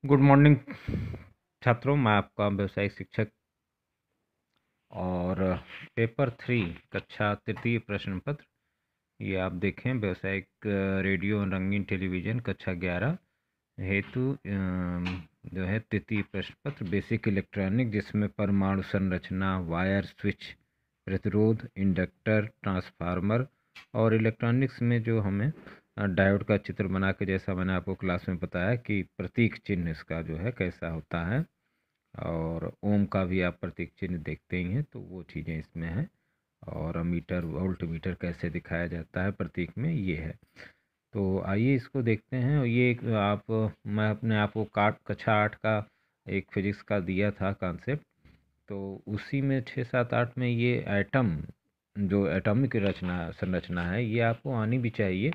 Good morning छात्रों, मैं आपका व्यवसायिक शिक्षक और पेपर 3 कक्षा तृतीय प्रश्न पत्र ये आप देखें। व्यवसायिक रेडियो और रंगीन टेलीविज़न कक्षा 11 हेतु जो है तृतीय प्रश्न पत्र बेसिक इलेक्ट्रॉनिक, जिसमें परमाणु संरचना, वायर, स्विच, प्रतिरोध, इंडक्टर, ट्रांसफार्मर और इलेक्ट्रॉनिक्स में जो हमें डायोड का चित्र बना के, जैसा मैंने आपको क्लास में बताया कि प्रतीक चिन्ह इसका जो है कैसा होता है, और ओम का भी आप प्रतीक चिन्ह देखते ही हैं, तो वो चीज़ें इसमें हैं। और अमीटर, वोल्ट मीटर कैसे दिखाया जाता है प्रतीक में, ये है। तो आइए इसको देखते हैं। और ये मैं अपने आप को कक्षा 8 का एक फिजिक्स का दिया था कॉन्सेप्ट, तो उसी में 6, 7, 8 में ये एटम, जो एटॉमिक संरचना है, ये आपको आनी भी चाहिए।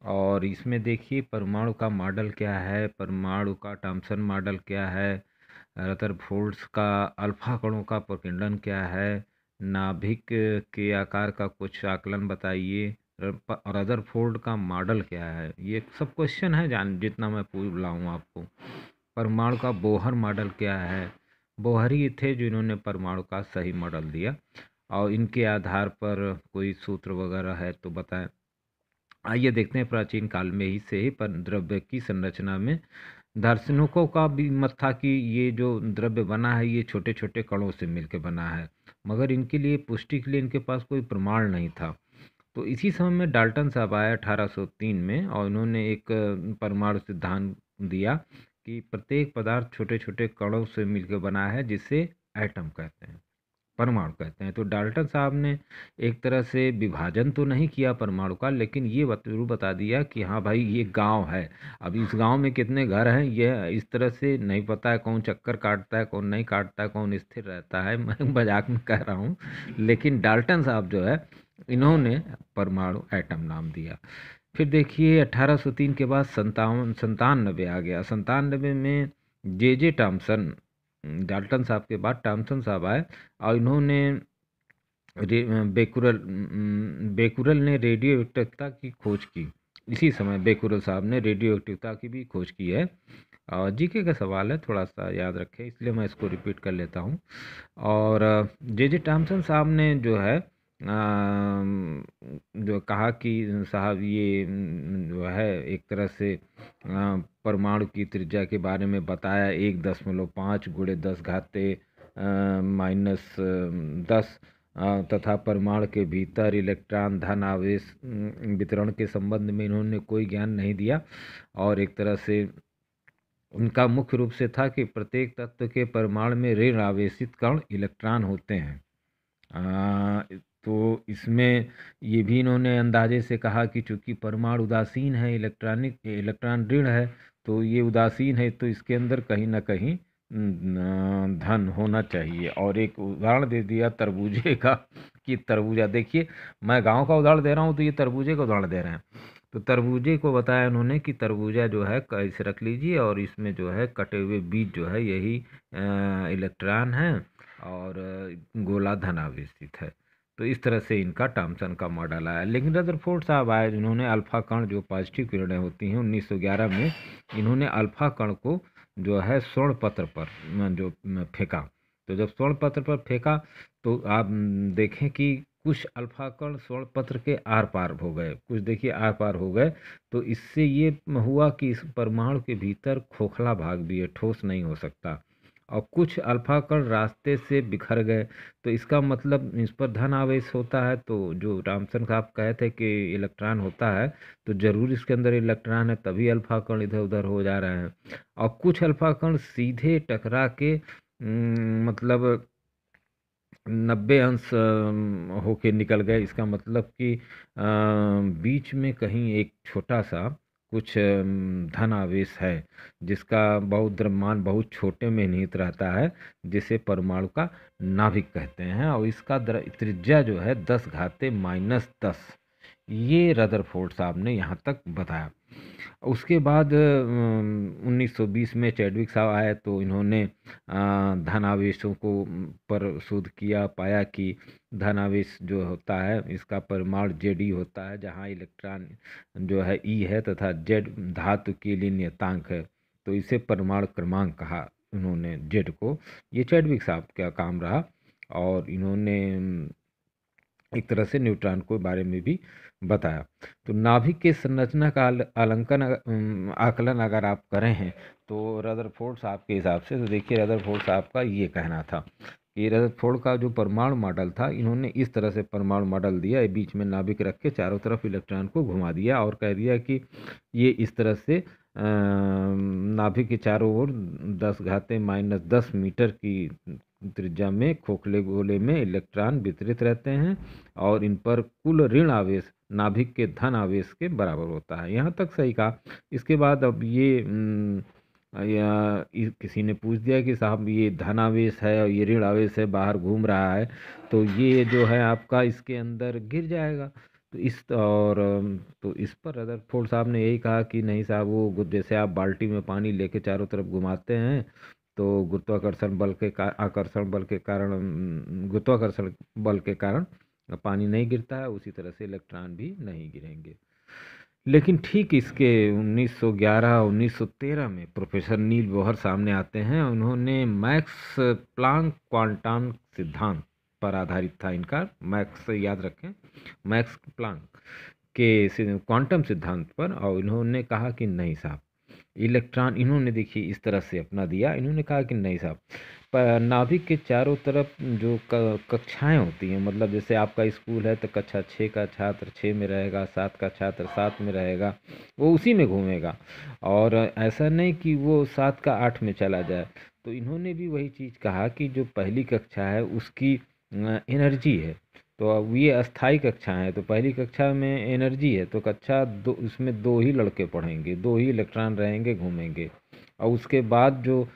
और इसमें देखिए परमाणु का मॉडल क्या है, परमाणु का थॉम्सन मॉडल क्या है, रदरफोर्ड का अल्फा कणों का प्रकीर्णन क्या है, नाभिक के आकार का कुछ आकलन बताइए, रदरफोर्ड का मॉडल क्या है। ये सब क्वेश्चन है, जान जितना मैं पूछ रहा हूँ आपको। परमाणु का बोहर मॉडल क्या है, बोहर ही थे जिन्होंने परमाणु का सही मॉडल दिया, और इनके आधार पर कोई सूत्र वगैरह है तो बताएं। आइए देखते हैं। प्राचीन काल में ही से ही पर द्रव्य की संरचना में दार्शनिकों का भी मत था कि ये जो द्रव्य बना है ये छोटे छोटे कणों से मिलकर बना है, मगर इनके लिए पुष्टि के लिए इनके पास कोई प्रमाण नहीं था। तो इसी समय में डाल्टन साहब आए 1803 में, और उन्होंने एक परमाणु सिद्धांत दिया कि प्रत्येक पदार्थ छोटे छोटे कणों से मिलकर बना है, जिसे एटम कहते हैं, परमाणु कहते हैं। तो डाल्टन साहब ने एक तरह से विभाजन तो नहीं किया परमाणु का, लेकिन ये जरूर बता दिया कि हाँ भाई ये गांव है, अब इस गांव में कितने घर हैं ये इस तरह से नहीं पता है, कौन चक्कर काटता है कौन नहीं काटता है, कौन स्थिर रहता है। मैं मजाक में कह रहा हूँ, लेकिन डाल्टन साहब जो है इन्होंने परमाणु एटम नाम दिया। फिर देखिए 1803 के बाद 97 आ गया। 97 में जे टॉमसन, डाल्टन साहब के बाद टॉमसन साहब आए, और इन्होंने बेकुरल ने रेडियो एक्टिवता की खोज की। इसी समय बेकुरल साहब ने रेडियो एक्टिवता की भी खोज की है। और जीके का सवाल है, थोड़ा सा याद रखें, इसलिए मैं इसको रिपीट कर लेता हूँ। और जे टॉमसन साहब ने जो है जो कहा कि साहब ये जो है एक तरह से परमाणु की त्रिज्या के बारे में बताया, 1.5 गुणे 10 घाते -10, तथा परमाणु के भीतर इलेक्ट्रॉन धन आवेश वितरण के संबंध में इन्होंने कोई ज्ञान नहीं दिया। और एक तरह से उनका मुख्य रूप से था कि प्रत्येक तत्व के परमाणु में ऋण आवेशित कण इलेक्ट्रॉन होते हैं। तो इसमें ये भी इन्होंने अंदाजे से कहा कि चूंकि परमाणु उदासीन है, इलेक्ट्रॉन ऋण है, तो ये उदासीन है, तो इसके अंदर कहीं ना कहीं धन होना चाहिए। और एक उदाहरण दे दिया तरबूजे का, कि तरबूजा देखिए, मैं गांव का उदाहरण दे रहा हूँ तो ये तरबूजे का उदाहरण दे रहे हैं। तो तरबूजे को बताया उन्होंने कि तरबूजा जो है कैसे रख लीजिए, और इसमें जो है कटे हुए बीज जो है यही इलेक्ट्रॉन है, और गोला धनावेशित है। तो इस तरह से इनका टॉमसन का मॉडल आया। लेकिन रदरफोर्ड साहब आए जिन्होंने अल्फा कण, जो पॉजिटिव किरणें होती हैं, 1911 में इन्होंने अल्फा कण को जो है स्वर्ण पत्र पर जो फेंका। तो जब स्वर्ण पत्र पर फेंका तो आप देखें कि कुछ अल्फा कण स्वर्ण पत्र के आर पार हो गए, कुछ देखिए आर पार हो गए। तो इससे ये हुआ कि इस परमाणु के भीतर खोखला भाग भी है, ठोस नहीं हो सकता, और कुछ अल्फा कण रास्ते से बिखर गए। तो इसका मतलब इस पर धन आवेश होता है, तो जो टॉमसन साहब कहे थे कि इलेक्ट्रॉन होता है, तो जरूर इसके अंदर इलेक्ट्रॉन है, तभी अल्फा कण इधर उधर हो जा रहे हैं। और कुछ अल्फा कण सीधे टकरा के मतलब 90 अंश होके निकल गए। इसका मतलब कि बीच में कहीं एक छोटा सा कुछ धन आवेश है, जिसका बहुत द्रव्यमान बहुत छोटे में निहित रहता है, जिसे परमाणु का नाभिक कहते हैं। और इसका त्रिज्या जो है 10 घाते -10, ये रदरफोर्ड साहब ने यहाँ तक बताया। उसके बाद 1920 में चैडविक साहब आए, तो इन्होंने धनावेशों को पर शोध किया, पाया कि धनावेश जो होता है इसका परमाणु जेडी होता है, जहाँ इलेक्ट्रॉन जो है ई है, तथा जेड धातु के लिए नियतांक है। तो इसे परमाणु क्रमांक कहा उन्होंने जेड को। ये चैडविक साहब का काम रहा और इन्होंने एक तरह से न्यूट्रॉन के बारे में भी बताया। तो नाभिक के संरचना का आकलन अगर आप करें हैं तो रदरफोर्ड साहब के हिसाब से, तो देखिए रदरफोर्ड साहब का ये कहना था कि रदरफोर्ड का जो परमाणु मॉडल था, इन्होंने इस तरह से परमाणु मॉडल दिया, बीच में नाभिक रख के चारों तरफ इलेक्ट्रॉन को घुमा दिया और कह दिया कि ये इस तरह से नाभिक के चारों ओर 10⁻⁻10 मीटर की त्रिज्या में खोखले गोले में इलेक्ट्रॉन वितरित रहते हैं और इन पर कुल ऋण आवेश नाभिक के धन आवेश के बराबर होता है। यहाँ तक सही कहा। इसके बाद अब ये किसी ने पूछ दिया कि साहब ये धन आवेश है और ये ऋण आवेश है, बाहर घूम रहा है, तो ये जो है आपका इसके अंदर गिर जाएगा। तो इस पर रदरफोर्ड साहब ने यही कहा कि नहीं साहब, वो जैसे आप बाल्टी में पानी लेके चारों तरफ घुमाते हैं तो गुरुत्वाकर्षण बल के कारण पानी नहीं गिरता है, उसी तरह से इलेक्ट्रॉन भी नहीं गिरेंगे। लेकिन ठीक इसके 1911-1913 में प्रोफेसर नील बोहर सामने आते हैं। उन्होंने मैक्स प्लांक क्वांटम सिद्धांत पर आधारित था इनका, मैक्स याद रखें, मैक्स प्लांक के क्वांटम सिद्धांत पर, और इन्होंने कहा कि नहीं साहब इलेक्ट्रॉन, इन्होंने देखिए इस तरह से अपना दिया, इन्होंने कहा कि नहीं साहब नाभिक के चारों तरफ जो कक्षाएं होती हैं, मतलब जैसे आपका स्कूल है तो कक्षा 6 का छात्र 6 में रहेगा, 7 का छात्र 7 में रहेगा, वो उसी में घूमेगा, और ऐसा नहीं कि वो 7 का 8 में चला जाए। तो इन्होंने भी वही चीज़ कहा कि जो पहली कक्षा है उसकी एनर्जी है, तो अब ये अस्थाई कक्षा है, तो पहली कक्षा में एनर्जी है, तो कक्षा दो, उसमें 2 ही लड़के पढ़ेंगे, 2 ही इलेक्ट्रॉन रहेंगे, घूमेंगे, और उसके बाद जो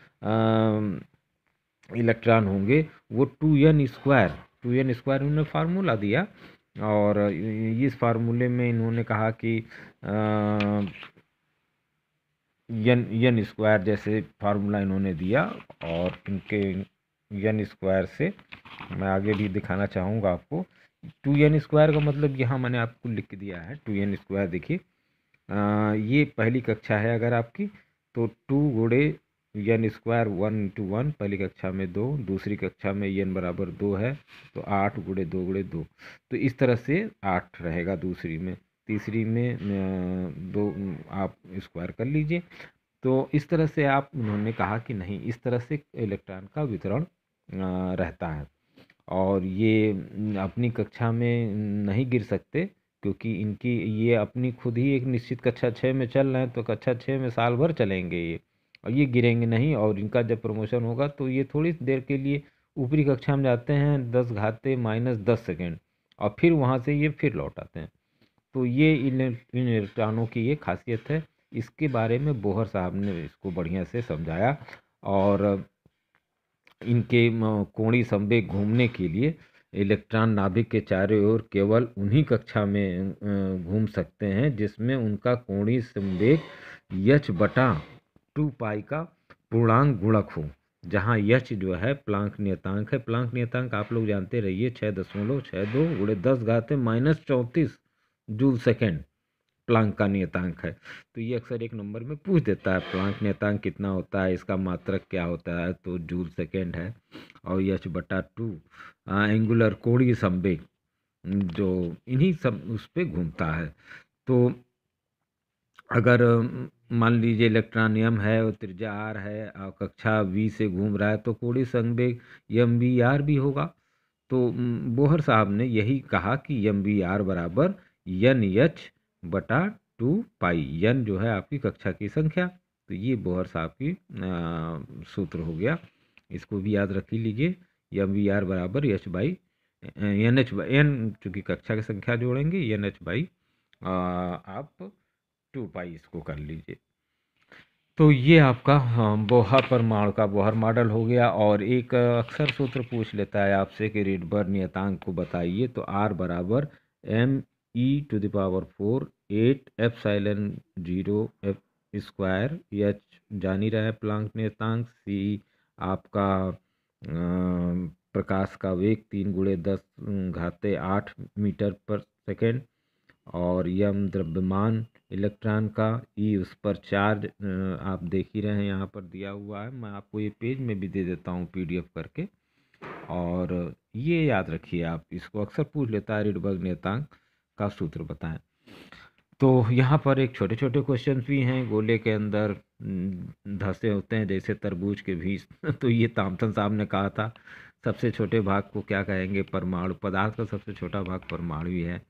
इलेक्ट्रॉन होंगे वो 2n² उन्होंने फार्मूला दिया, और इस फार्मूले में इन्होंने कहा कि n² जैसे फार्मूला इन्होंने दिया, और इनके n² से मैं आगे भी दिखाना चाहूँगा आपको। 2n² का मतलब यहाँ मैंने आपको लिख दिया है 2n²। देखिए ये पहली कक्षा है अगर आपकी, तो 2 गुणे n² 1 × 1, पहली कक्षा में 2, दूसरी कक्षा में n बराबर 2 है, तो 8 गुणे 2 गुणे 2, तो इस तरह से 8 रहेगा दूसरी में, तीसरी में 2 आप स्क्वायर कर लीजिए। तो इस तरह से आप, उन्होंने कहा कि नहीं, इस तरह से इलेक्ट्रॉन का वितरण रहता है, और ये अपनी कक्षा में नहीं गिर सकते, क्योंकि इनकी ये अपनी खुद ही एक निश्चित कक्षा 6 में चल रहे हैं, तो कक्षा 6 में साल भर चलेंगे ये, और ये गिरेंगे नहीं, और इनका जब प्रमोशन होगा तो ये थोड़ी देर के लिए ऊपरी कक्षा में जाते हैं 10⁻−10 सेकेंड, और फिर वहाँ से ये फिर लौट आते हैं। तो ये इन इलेक्ट्रॉनों की ये खासियत है। इसके बारे में बोहर साहब ने इसको बढ़िया से समझाया, और इनके कोणीय संवेग घूमने के लिए इलेक्ट्रॉन नाभिक के चारों ओर केवल उन्हीं कक्षा में घूम सकते हैं जिसमें उनका कोणीय संवेग h/2π का पूर्णांक गुणक हो, जहाँ h जो है प्लांक नियतांक है। प्लांक नियतांक आप लोग जानते रहिए 6.62 × 10⁻34 जूल सेकेंड प्लांक का नियतांक है। तो ये अक्सर एक नंबर में पूछ देता है प्लांक नियतांक कितना होता है, इसका मात्रक क्या होता है, तो जूल सेकेंड है, और h/2 एंगुलर कोणीय संवेग जो इन्हीं सब उस पर घूमता है। तो अगर मान लीजिए इलेक्ट्रॉनियम है और त्रिज्या r है और कक्षा v से घूम रहा है, तो कोणीय संवेग mvr भी होगा। तो बोहर साहब ने यही कहा कि mvr बराबर nh/2π, n जो है आपकी कक्षा की संख्या। तो ये बोहर साहब की सूत्र हो गया, इसको भी याद रख लीजिए, mvr बराबर n, चूँकि कक्षा की संख्या जोड़ेंगे, nh/ आप 2π इसको कर लीजिए। तो ये आपका बोहर परमाणु का बोहर मॉडल हो गया। और एक अक्सर सूत्र पूछ लेता है आपसे कि रेडबर्ग नियतांक को बताइए, तो r बराबर me⁴ 8ε0f², h जान ही रहा है प्लांक नियतांक, c आपका प्रकाश का वेग 3 × 10⁸ मीटर पर सेकेंड, और यम द्रव्यमान इलेक्ट्रॉन का, ई उस पर चार्ज आप देख ही रहे हैं यहाँ पर दिया हुआ है। मैं आपको ये पेज में भी दे देता हूँ PDF करके। और ये याद रखिए, आप इसको अक्सर पूछ लेता है, रिडबर्ग नियतांक का सूत्र बताएं। तो यहाँ पर एक छोटे छोटे क्वेश्चन भी हैं। गोले के अंदर धंसे होते हैं जैसे तरबूज के बीज तो ये थॉमसन साहब ने कहा था। सबसे छोटे भाग को क्या कहेंगे? परमाणु। पदार्थ का सबसे छोटा भाग परमाणु ही है।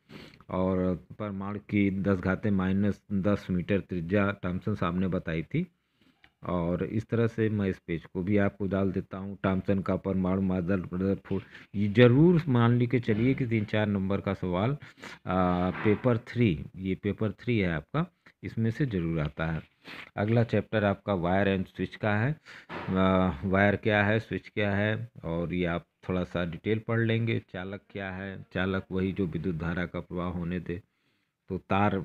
और परमाणु की 10⁻⁻10 मीटर त्रिज्या थॉमसन साहब ने बताई थी। और इस तरह से मैं इस पेज को भी आपको डाल देता हूँ। थॉमसन का परमाणु मॉडल रदरफोर्ड, ये जरूर मान ली के चलिए कि 3-4 नंबर का सवाल पेपर 3, ये पेपर 3 है आपका, इसमें से जरूर आता है। अगला चैप्टर आपका वायर एंड स्विच का है। वायर क्या है, स्विच क्या है, और ये आप थोड़ा सा डिटेल पढ़ लेंगे। चालक क्या है? चालक वही जो विद्युत धारा का प्रवाह होने दे। तो तार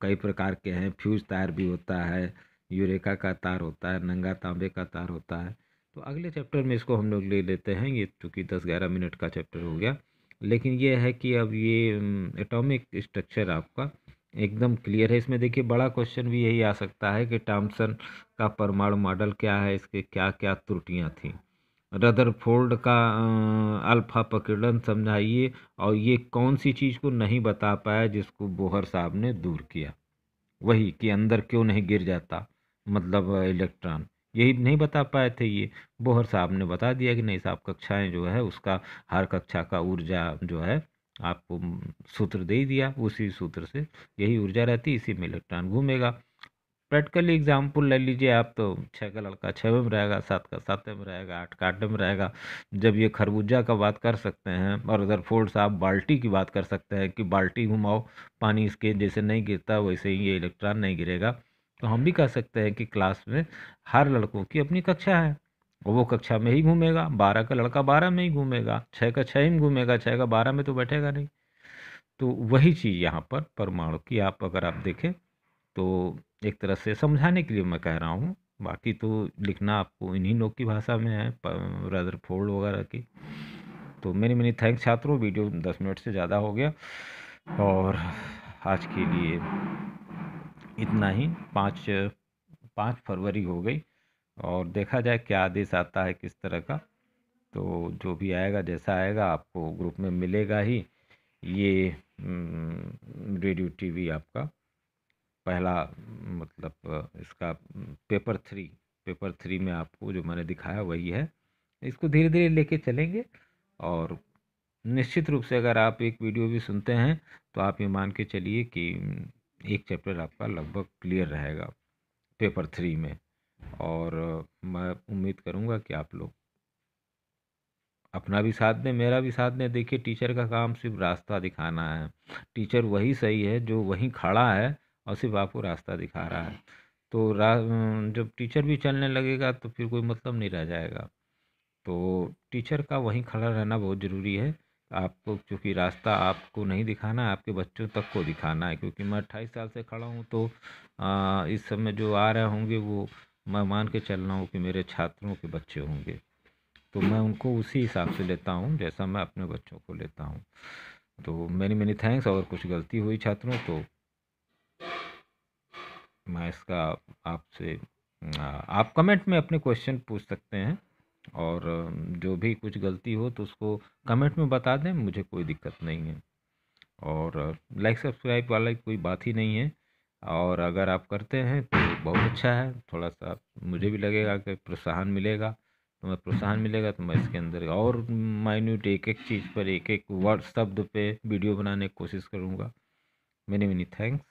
कई प्रकार के हैं। फ्यूज तार भी होता है, यूरेका का तार होता है, नंगा तांबे का तार होता है। तो अगले चैप्टर में इसको हम लोग ले लेते हैं। ये चूँकि 10-11 मिनट का चैप्टर हो गया, लेकिन ये है कि अब ये एटॉमिक स्ट्रक्चर आपका एकदम क्लियर है। इसमें देखिए बड़ा क्वेश्चन भी यही आ सकता है कि थॉमसन का परमाणु मॉडल क्या है, इसके क्या क्या त्रुटियां थी। रदरफोर्ड का अल्फा प्रकीर्णन समझाइए, और ये कौन सी चीज़ को नहीं बता पाया जिसको बोहर साहब ने दूर किया। वही कि अंदर क्यों नहीं गिर जाता, मतलब इलेक्ट्रॉन, यही नहीं बता पाए थे। ये बोहर साहब ने बता दिया कि नहीं साहब, कक्षाएं जो है उसका, हर कक्षा का ऊर्जा जो है आपको सूत्र दे ही दिया। उसी सूत्र से यही ऊर्जा रहती, इसी में इलेक्ट्रॉन घूमेगा। प्रैक्टिकली एग्जाम्पल ले लीजिए आप, तो 6 का लड़का 6 में रहेगा, 7 का 7 में रहेगा, 8 का 8 में रहेगा। जब ये खरबूजा का बात कर सकते हैं, और रदरफोर्ड साहब बाल्टी की बात कर सकते हैं कि बाल्टी घुमाओ, पानी इसके जैसे नहीं गिरता वैसे ही ये इलेक्ट्रॉन नहीं गिरेगा, तो हम भी कह सकते हैं कि क्लास में हर लड़कों की अपनी कक्षा है, और वो कक्षा में ही घूमेगा। 12 का लड़का 12 में ही घूमेगा, 6 का 6 में घूमेगा, 6 का 12 में तो बैठेगा नहीं। तो वही चीज़ यहाँ पर परमाणु की आप अगर आप देखें, तो एक तरह से समझाने के लिए मैं कह रहा हूँ। बाकी तो लिखना आपको इन्हीं लोग की भाषा में है, रदरफोर्ड वगैरह की। तो मेनी मेनी थैंक्स छात्रों। वीडियो 10 मिनट से ज़्यादा हो गया, और आज के लिए इतना ही। 5 फरवरी हो गई, और देखा जाए क्या आदेश आता है किस तरह का। तो जो भी आएगा, जैसा आएगा, आपको ग्रुप में मिलेगा ही। ये रेडियो TV आपका पहला, मतलब इसका पेपर 3 में आपको जो मैंने दिखाया वही है। इसको धीरे धीरे लेके चलेंगे, और निश्चित रूप से अगर आप एक वीडियो भी सुनते हैं तो आप ये मान के चलिए कि एक चैप्टर आपका लगभग क्लियर रहेगा पेपर 3 में। और मैं उम्मीद करूँगा कि आप लोग अपना भी साथ दें, मेरा भी साथ दें। देखिए, टीचर का काम सिर्फ रास्ता दिखाना है। टीचर वही सही है जो वहीं खड़ा है और सिर्फ आपको रास्ता दिखा रहा है। तो जब टीचर भी चलने लगेगा तो फिर कोई मतलब नहीं रह जाएगा। तो टीचर का वहीं खड़ा रहना बहुत ज़रूरी है। आपको क्योंकि रास्ता आपको नहीं दिखाना है, आपके बच्चों तक को दिखाना है। क्योंकि मैं 28 साल से खड़ा हूँ, तो इस समय जो आ रहे होंगे वो मैं मान के चल रहा हूँ कि मेरे छात्रों के बच्चे होंगे। तो मैं उनको उसी हिसाब से लेता हूँ जैसा मैं अपने बच्चों को लेता हूँ। तो मेनी मेनी थैंक्स। अगर कुछ गलती हुई छात्रों तो मैं इसका आपसे, आप कमेंट में अपने क्वेश्चन पूछ सकते हैं, और जो भी कुछ गलती हो तो उसको कमेंट में बता दें, मुझे कोई दिक्कत नहीं है। और लाइक सब्सक्राइब वाला कोई बात ही नहीं है। और अगर आप करते हैं तो बहुत अच्छा है, थोड़ा सा मुझे भी लगेगा कि प्रोत्साहन मिलेगा। तो मैं प्रोत्साहन मिलेगा तो मैं इसके अंदर और माइन्यूट एक एक चीज़ पर, एक एक वर्ड शब्द पे वीडियो बनाने की कोशिश करूँगा। Many many thanks.